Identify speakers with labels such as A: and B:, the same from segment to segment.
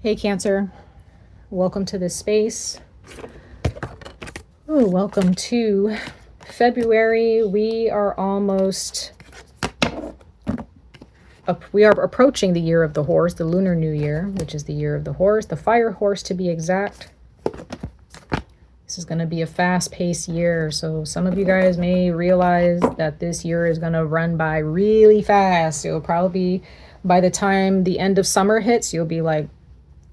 A: Hey Cancer, welcome to this space. Ooh, welcome to February. We are approaching the year of the horse, the lunar new year, which is the year of the horse, the fire horse to be exact. This is going to be a fast-paced year, so some of you guys may realize that this year is going to run by really fast. It'll probably be, by the time the end of summer hits, you'll be like,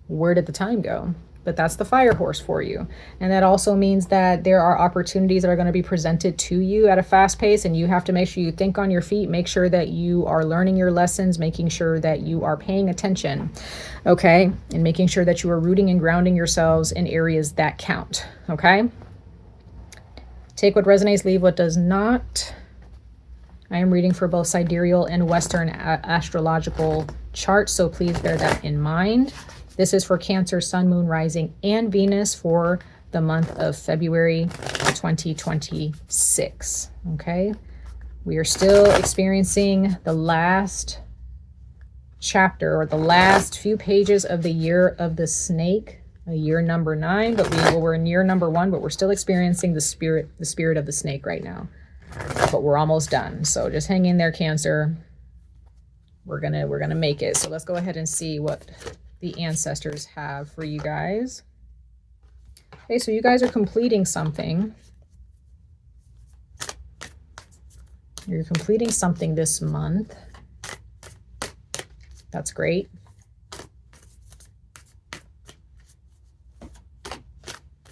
A: where did the time go? But that's the fire horse for you. And that also means that there are opportunities that are going to be presented to you at a fast pace, and you have to make sure you think on your feet, make sure that you are learning your lessons, making sure that you are paying attention, okay? And making sure that you are rooting and grounding yourselves in areas that count, okay? Take what resonates, leave what does not. I am reading for both sidereal and Western astrological charts, so please bear that in mind. This is for Cancer, Sun, Moon, Rising, and Venus for the month of February 2026. Okay, we are still experiencing the last chapter, or the last few pages of the year of the snake, year number 9. But we're in year number 1, but we're still experiencing the spirit of the snake right now. But we're almost done. So just hang in there, Cancer. We're gonna make it. So let's go ahead and see what the ancestors have for you guys. Okay, so you guys are completing something. You're completing something this month. That's great.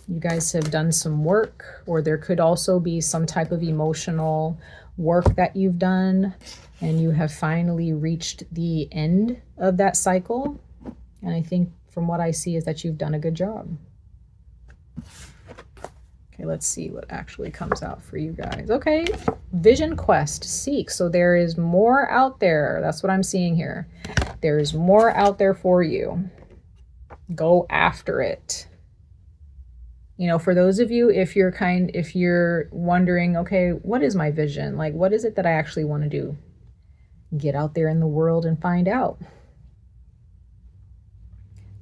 A: You guys have done some work, or there could also be some type of emotional work that you've done, and you have finally reached the end of that cycle. And I think from what I see is that you've done a good job. Okay, let's see what actually comes out for you guys. Okay, vision quest, seek. So there is more out there. That's what I'm seeing here. There is more out there for you. Go after it. You know, for those of you, if you're wondering, okay, what is my vision? Like, what is it that I actually want to do? Get out there in the world and find out.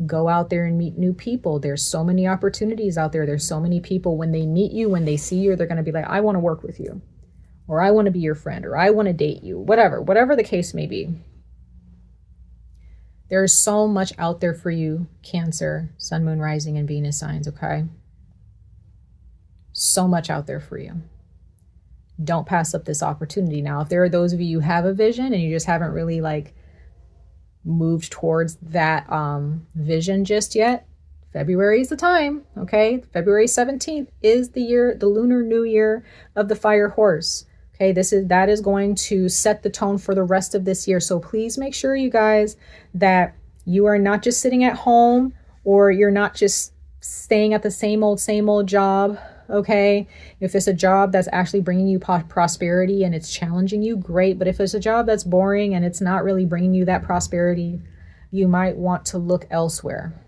A: Go out there and meet new people. There's so many opportunities out there. There's so many people, when they meet you, when they see you, they're going to be like, I want to work with you, or I want to be your friend, or I want to date you, whatever the case may be. There's so much out there for you, Cancer, Sun, Moon, Rising, and Venus signs, okay? So much out there for you. Don't pass up this opportunity. Now, if there are those of you who have a vision and you just haven't really moved towards that vision just yet, February is the time, okay? February 17th is the lunar new year of the fire horse. Okay, that is going to set the tone for the rest of this year. So please make sure, you guys, that you are not just sitting at home, or you're not just staying at the same old job. Okay, if it's a job that's actually bringing you prosperity and it's challenging you, great. But if it's a job that's boring and it's not really bringing you that prosperity, you might want to look elsewhere.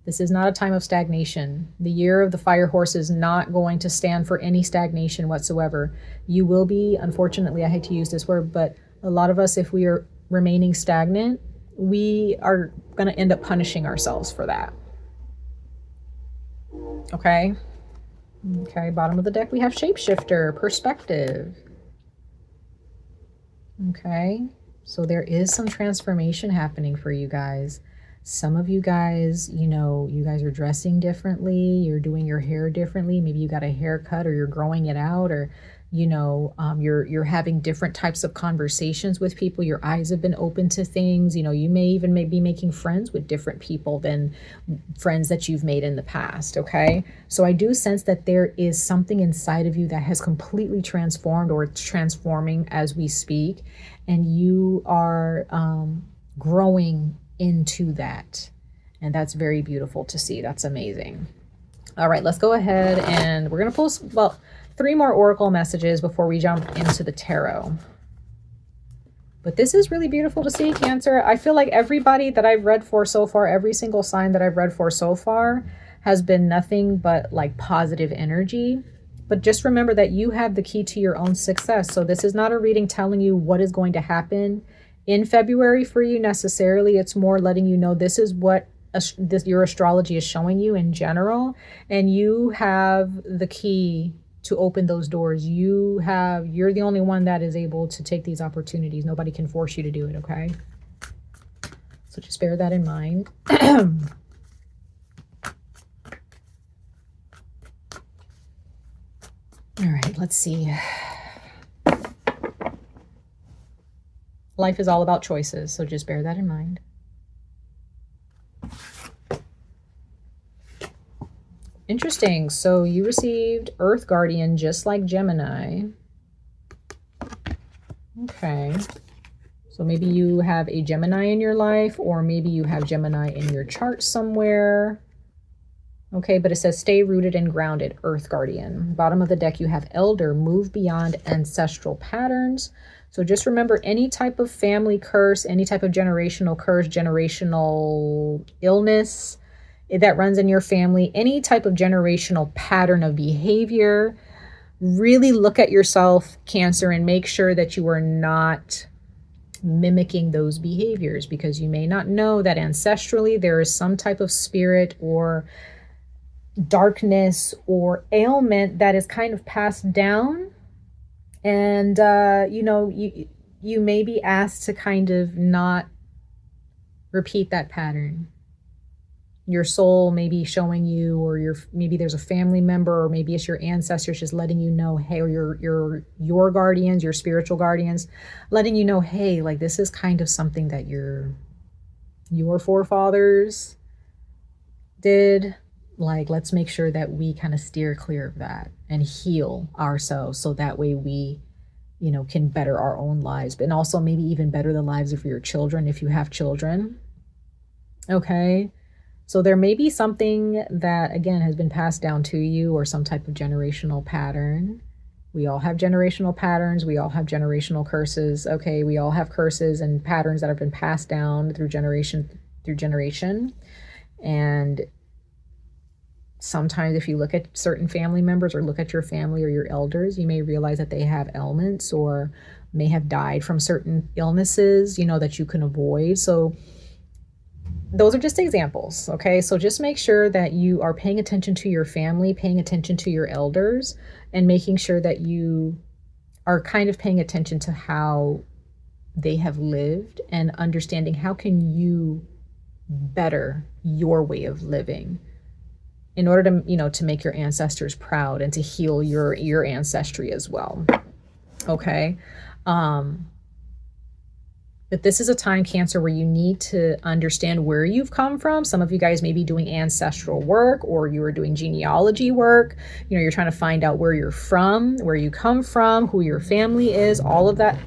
A: This is not a time of stagnation. The year of the fire horse is not going to stand for any stagnation whatsoever. You will be, unfortunately, I hate to use this word, but a lot of us, if we are remaining stagnant, we are going to end up punishing ourselves for that. Okay, bottom of the deck we have shapeshifter, perspective. Okay, so there is some transformation happening for you guys. Some of you guys, you guys are dressing differently, you're doing your hair differently, maybe you got a haircut, or you're growing it out, or you're having different types of conversations with people. Your eyes have been open to things. You may even be making friends with different people than friends that you've made in the past. Okay, so I do sense that there is something inside of you that has completely transformed, or it's transforming as we speak, and you are growing into that, and that's very beautiful to see. That's amazing. All right, let's go ahead, and we're gonna pull 3 more oracle messages before we jump into the tarot. But this is really beautiful to see, Cancer. I feel like everybody that I've read for so far, every single sign that I've read for so far, has been nothing but positive energy. But just remember that you have the key to your own success. So this is not a reading telling you what is going to happen in February for you necessarily. It's more letting you know this is what your astrology is showing you in general, and you have the key to open those doors. You're the only one that is able to take these opportunities. Nobody can force you to do it, okay? So just bear that in mind. All right, let's see. Life is all about choices, so just bear that in mind. Interesting. So you received Earth Guardian just like Gemini. Okay. So maybe you have a Gemini in your life, or maybe you have Gemini in your chart somewhere. Okay, but it says stay rooted and grounded, Earth Guardian. Bottom of the deck, you have Elder, move beyond ancestral patterns. So just remember, any type of family curse, any type of generational curse, generational illness that runs in your family, any type of generational pattern of behavior, really look at yourself, Cancer, and make sure that you are not mimicking those behaviors, because you may not know that ancestrally there is some type of spirit or darkness or ailment that is kind of passed down. And, you may be asked to kind of not repeat that pattern. Your soul may be showing you, or maybe there's a family member, or maybe it's your ancestors just letting you know, hey, or your guardians, your spiritual guardians, letting you know, hey, like this is kind of something that your forefathers did. Like, let's make sure that we kind of steer clear of that and heal ourselves, so that way we, can better our own lives, but also maybe even better the lives of your children if you have children. Okay. So there may be something that, again, has been passed down to you, or some type of generational pattern. We all have generational patterns. We all have generational curses. Okay. We all have curses and patterns that have been passed down through generation. And sometimes if you look at certain family members, or look at your family or your elders, you may realize that they have ailments, or may have died from certain illnesses, that you can avoid. So those are just examples, okay? So just make sure that you are paying attention to your family, paying attention to your elders, and making sure that you are kind of paying attention to how they have lived, and understanding how can you better your way of living in order to, to make your ancestors proud and to heal your ancestry as well, okay? But this is a time, Cancer, where you need to understand where you've come from. Some of you guys may be doing ancestral work, or you are doing genealogy work. You're trying to find out where you're from, where you come from, who your family is, all of that.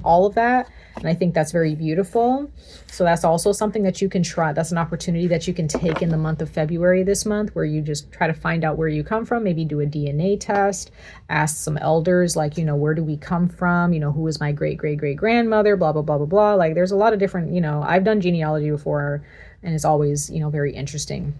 A: And I think that's very beautiful. So that's also something that you can try. That's an opportunity that you can take in the month of February this month, where you just try to find out where you come from. Maybe do a DNA test, ask some elders, like, where do we come from? Who is my great-great-great-grandmother, blah, blah, blah, blah, blah. Like, there's a lot of different, I've done genealogy before, and it's always, very interesting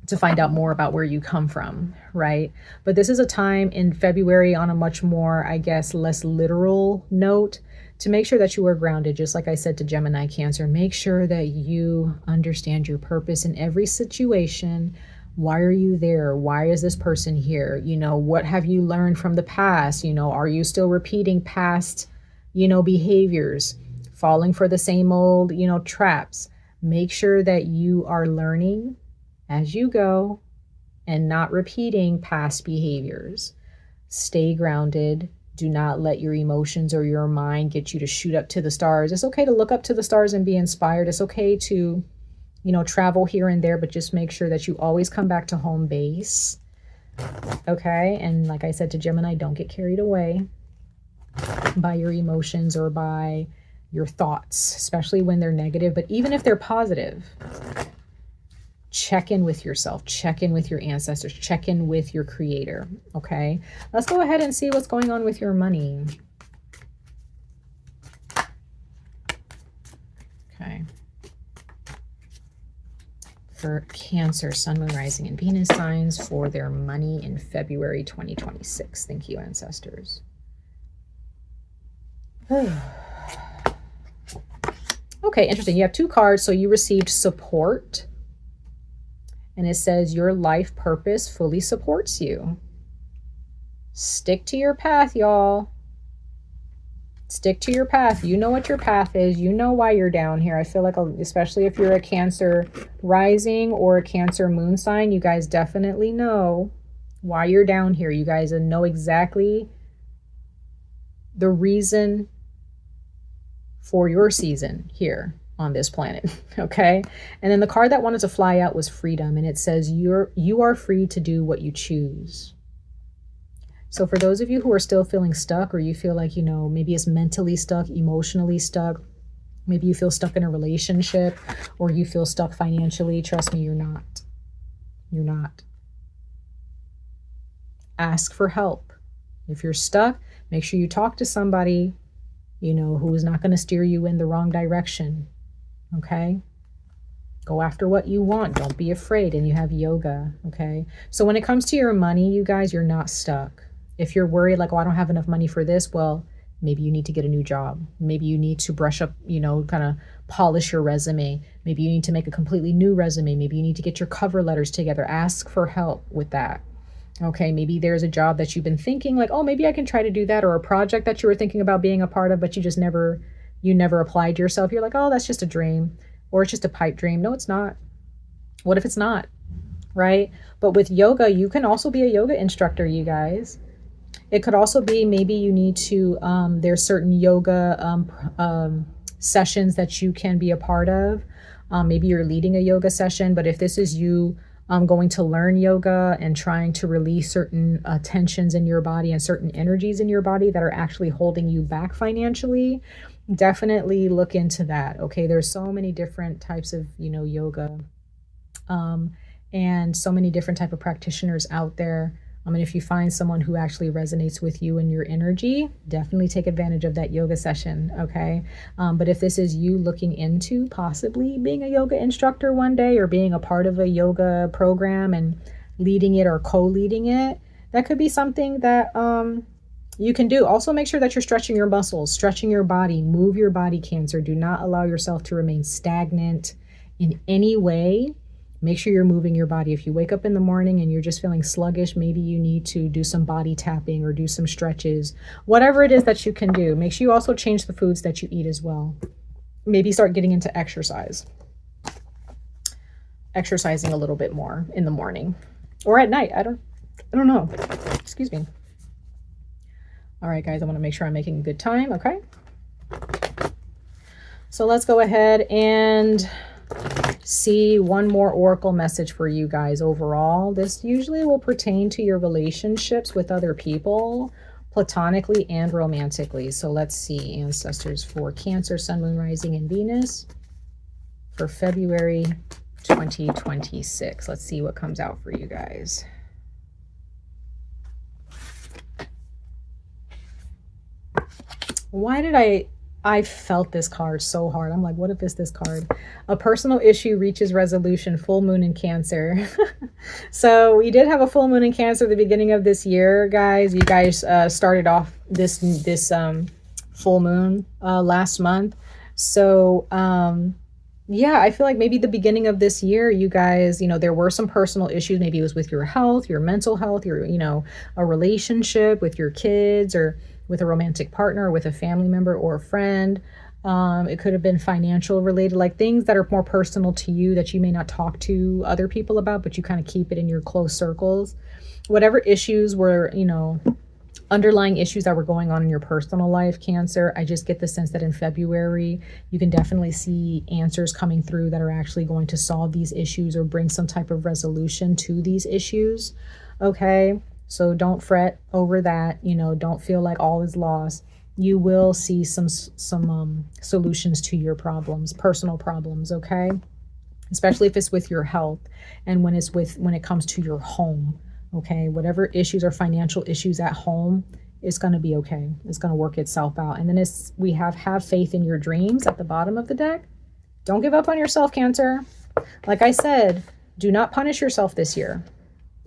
A: to find out more about where you come from, right? But this is a time in February, on a much more, I guess, less literal note, to make sure that you are grounded. Just like I said to Gemini, Cancer, make sure that you understand your purpose in every situation. Why are you there? Why is this person here? What have you learned from the past? Are you still repeating past, behaviors, falling for the same old, traps? Make sure that you are learning as you go and not repeating past behaviors. Stay grounded. Do not let your emotions or your mind get you to shoot up to the stars. It's okay to look up to the stars and be inspired. It's okay to, travel here and there, but just make sure that you always come back to home base. Okay. And like I said to Gemini, don't get carried away by your emotions or by your thoughts, especially when they're negative. But even if they're positive, check in with yourself, check in with your ancestors, check in with your creator, okay? Let's go ahead and see what's going on with your money. Okay. For Cancer, Sun, Moon, Rising, and Venus signs for their money in February 2026. Thank you, ancestors. Okay, interesting. You have 2 cards. So you received support. And it says your life purpose fully supports you. Stick to your path, y'all. Stick to your path. You know what your path is. You know why you're down here. I feel like, especially if you're a Cancer rising or a Cancer moon sign, you guys definitely know why you're down here. You guys know exactly the reason for your season here on this planet. Okay. And then the card that wanted to fly out was freedom. And it says you are free to do what you choose. So for those of you who are still feeling stuck, or you feel like, you know, maybe it's mentally stuck, emotionally stuck, maybe you feel stuck in a relationship, or you feel stuck financially, trust me, you're not. You're not. Ask for help. If you're stuck, make sure you talk to somebody, you know, who is not going to steer you in the wrong direction. Okay? Go after what you want. Don't be afraid. And you have yoga. Okay? So when it comes to your money, you guys, you're not stuck. If you're worried like, oh, I don't have enough money for this, well, maybe you need to get a new job. Maybe you need to brush up, you know, kind of polish your resume. Maybe you need to make a completely new resume. Maybe you need to get your cover letters together. Ask for help with that. Okay, maybe there's a job that you've been thinking like, oh, maybe I can try to do that, or a project that you were thinking about being a part of, but you just never applied yourself. You're like, oh, that's just a dream, or it's just a pipe dream. No, it's not. What if it's not? Right? But with yoga, you can also be a yoga instructor, you guys. It could also be maybe you need to, there's certain yoga sessions that you can be a part of. Maybe you're leading a yoga session, but if this is you going to learn yoga and trying to release certain tensions in your body and certain energies in your body that are actually holding you back financially, definitely look into that. Okay, there's so many different types of, you know, yoga and so many different type of practitioners out there. And if you find someone who actually resonates with you and your energy, definitely take advantage of that yoga session, okay? But if this is you looking into possibly being a yoga instructor one day, or being a part of a yoga program and leading it or co-leading it, that could be something that you can do. Also, make sure that you're stretching your muscles, stretching your body, move your body, Cancer. Do not allow yourself to remain stagnant in any way. Make sure you're moving your body. If you wake up in the morning and you're just feeling sluggish, maybe you need to do some body tapping or do some stretches. Whatever it is that you can do. Make sure you also change the foods that you eat as well. Maybe start getting into exercise. Exercising a little bit more in the morning or at night. I don't know. Excuse me. All right, guys, I want to make sure I'm making good time. Okay. So let's go ahead and see one more oracle message for you guys overall. This usually will pertain to your relationships with other people, platonically and romantically. So let's see, ancestors, for Cancer, Sun, Moon, Rising, and Venus for February 2026. Let's see what comes out for you guys. Why did I felt this card so hard. I'm like, what if it's this card? A personal issue reaches resolution, full moon in Cancer. So we did have a full moon in Cancer at the beginning of this year, guys. You guys started off this full moon last month. So yeah, I feel like maybe the beginning of this year, you guys, you know, there were some personal issues. Maybe it was with your health, your mental health, your, you know, a relationship with your kids, or with a romantic partner, with a family member or a friend. It could have been financial related, like things that are more personal to you that you may not talk to other people about, but you kind of keep it in your close circles. Whatever issues were, you know, underlying issues that were going on in your personal life, Cancer, I just get the sense that in February, you can definitely see answers coming through that are actually going to solve these issues or bring some type of resolution to these issues. Okay. So don't fret over that, you know, don't feel like all is lost. You will see some solutions to your problems, personal problems, okay? Especially if it's with your health and when it comes to your home, okay? Whatever issues or financial issues at home, it's going to be okay. It's going to work itself out. And then we have faith in your dreams at the bottom of the deck. Don't give up on yourself, Cancer. Like I said, do not punish yourself this year.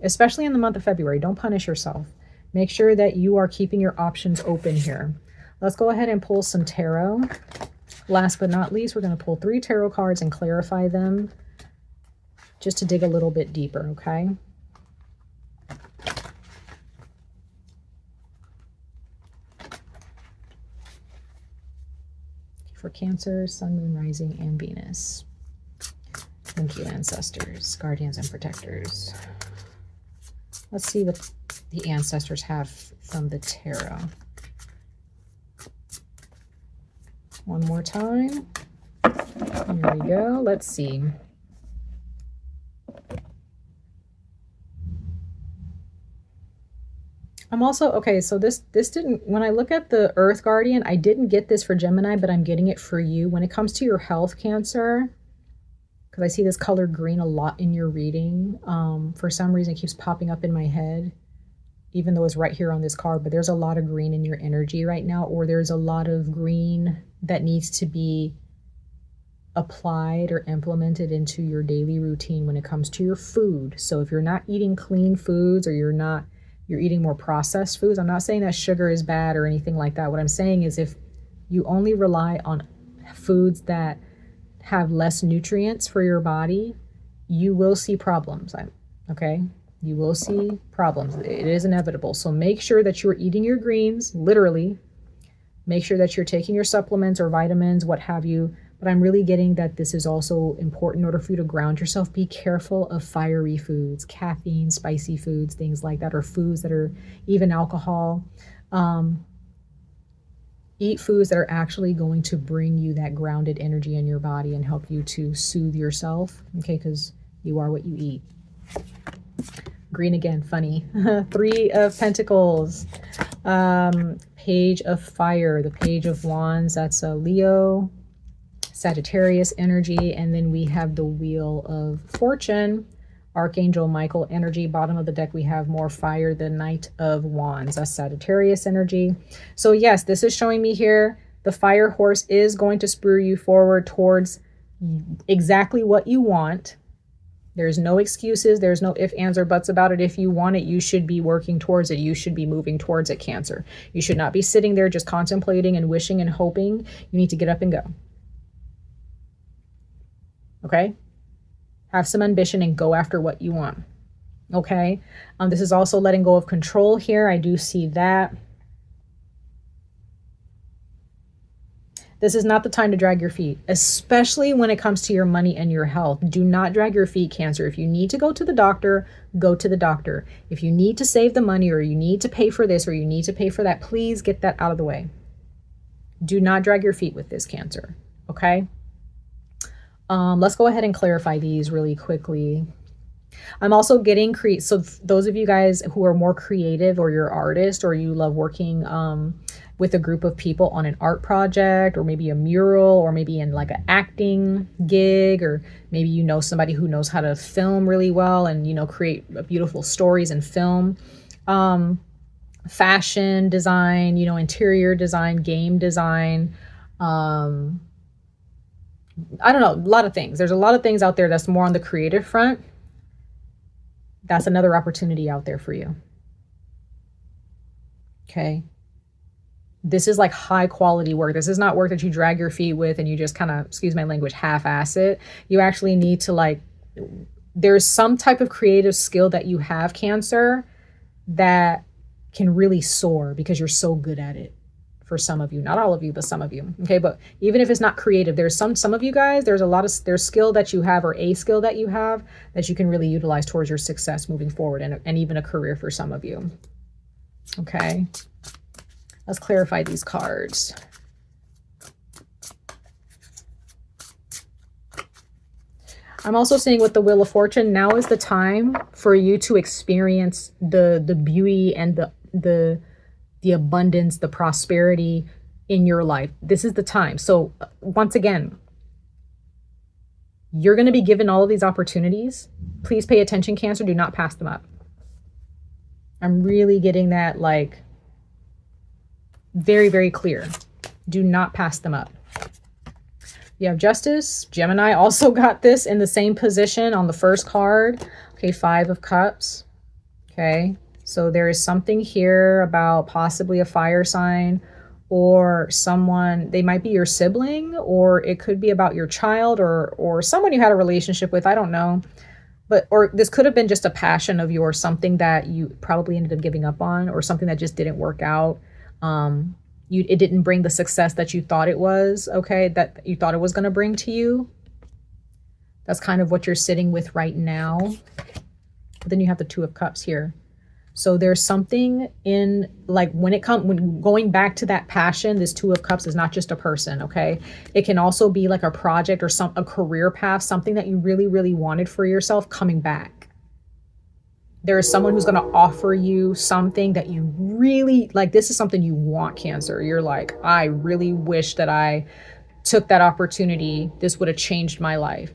A: Especially in the month of February, don't punish yourself. Make sure that you are keeping your options open here. Let's go ahead and pull some tarot Last but not least, we're going to pull 3 tarot cards and clarify them just to dig a little bit deeper, okay? For Cancer, Sun, Moon, Rising, and Venus. Thank you, ancestors, guardians, and protectors. Let's see what the ancestors have from the tarot. One more time. Here we go. Let's see. I'm also, okay, so this didn't, when I look at the Earth Guardian, I didn't get this for Gemini, but I'm getting it for you. When it comes to your health, Cancer, because I see this color green a lot in your reading. For some reason, it keeps popping up in my head, even though it's right here on this card, but there's a lot of green in your energy right now, or there's a lot of green that needs to be applied or implemented into your daily routine when it comes to your food. So if you're not eating clean foods, or you're eating more processed foods. I'm not saying that sugar is bad or anything like that. What I'm saying is if you only rely on foods that have less nutrients for your body, you will see problems, okay? You will see problems. It is inevitable. So make sure that you're eating your greens, literally. Make sure that you're taking your supplements or vitamins, what have you. But I'm really getting that this is also important in order for you to ground yourself. Be careful of fiery foods, caffeine, spicy foods, things like that, or foods that are even alcohol. Eat foods that are actually going to bring you that grounded energy in your body and help you to soothe yourself, okay? Because you are what you eat. Green again, funny. 3 of Pentacles. Page of Fire, the Page of Wands. That's a Leo, Sagittarius energy, and then we have the Wheel of Fortune, Archangel Michael energy. Bottom of the deck we have more fire, the Knight of Wands. That's Sagittarius energy. So yes, this is showing me here the fire horse is going to spur you forward towards exactly what you want. There's no excuses. There's no ifs, ands, or buts about it. If you want it, you should be working towards it. You should be moving towards it, Cancer. You should not be sitting there just contemplating and wishing and hoping. You need to get up and go. Okay? Have some ambition and go after what you want. Okay? This is also letting go of control here. I do see that. This is not the time to drag your feet, especially when it comes to your money and your health. Do not drag your feet, Cancer. If you need to go to the doctor, go to the doctor. If you need to save the money, or you need to pay for this, or you need to pay for that, please get that out of the way. Do not drag your feet with this, Cancer. Okay? Let's go ahead and clarify these really quickly. I'm also getting so those of you guys who are more creative, or you're artist, or you love working with a group of people on an art project, or maybe a mural, or maybe in like an acting gig, or maybe you know somebody who knows how to film really well and, you know, create beautiful stories and film. Fashion design, you know, interior design, game design, I don't know, a lot of things. There's a lot of things out there that's more on the creative front. That's another opportunity out there for you. Okay. This is like high quality work. This is not work that you drag your feet with and you just kind of, excuse my language, half-ass it. You actually need to, like, there's some type of creative skill that you have, Cancer, that can really soar because you're so good at it. For some of you, not all of you, but some of you. Okay, but even if it's not creative, there's some of you guys, there's skill that you have, or a skill that you have that you can really utilize towards your success moving forward, and even a career for some of you. Okay, let's clarify these cards. I'm also seeing with the Wheel of Fortune, now is the time for you to experience the beauty and the abundance, the prosperity in your life. This is the time. So once again, you're going to be given all of these opportunities. Please pay attention, Cancer. Do not pass them up. I'm really getting that, like, very, very clear. Do not pass them up. You have Justice. Gemini also got this in the same position on the first card. Okay, 5 of Cups. Okay. So there is something here about possibly a fire sign or someone, they might be your sibling, or it could be about your child, or someone you had a relationship with. I don't know. But, or this could have been just a passion of yours, something that you probably ended up giving up on, or something that just didn't work out. It didn't bring the success that you thought it was, okay, that you thought it was going to bring to you. That's kind of what you're sitting with right now. But then you have the Two of Cups here. So there's something in, like, when going back to that passion, this Two of Cups is not just a person, okay? It can also be like a project or a career path, something that you really, really wanted for yourself coming back. There is someone who's going to offer you something that you really, like, this is something you want, Cancer. You're like, I really wish that I took that opportunity. This would have changed my life.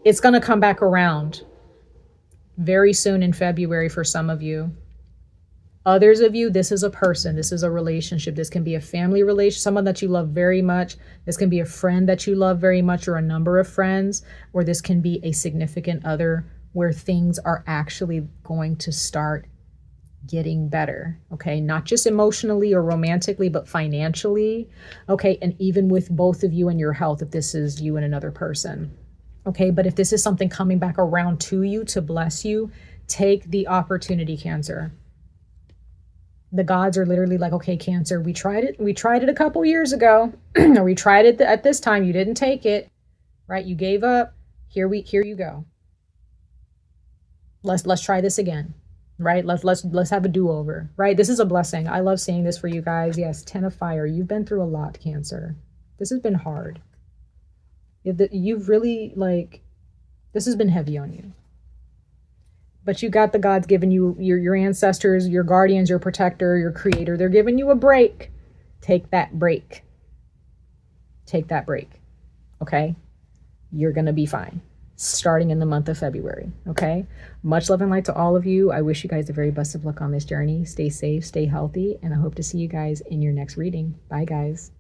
A: It's going to come back around very soon in February for some of you. Others of you, this is a person, this is a relationship. This can be a family relation, someone that you love very much. This can be a friend that you love very much, or a number of friends, or this can be a significant other where things are actually going to start getting better, okay? Not just emotionally or romantically, but financially, okay? And even with both of you and your health, if this is you and another person. Okay, but if this is something coming back around to you to bless you, take the opportunity, Cancer. The gods are literally like, okay, Cancer, we tried it. We tried it a couple years ago. Or we tried it at this time. You didn't take it, right? You gave up. Here you go. Let's try this again, right? Let's have a do-over, right? This is a blessing. I love seeing this for you guys. Yes, 10 of Fire. You've been through a lot, Cancer. This has been hard. You've really, like, this has been heavy on you. But you got the gods giving you, your ancestors, your guardians, your protector, your creator. They're giving you a break. Take that break. Take that break. Okay? You're going to be fine. Starting in the month of February. Okay? Much love and light to all of you. I wish you guys the very best of luck on this journey. Stay safe, stay healthy, and I hope to see you guys in your next reading. Bye, guys.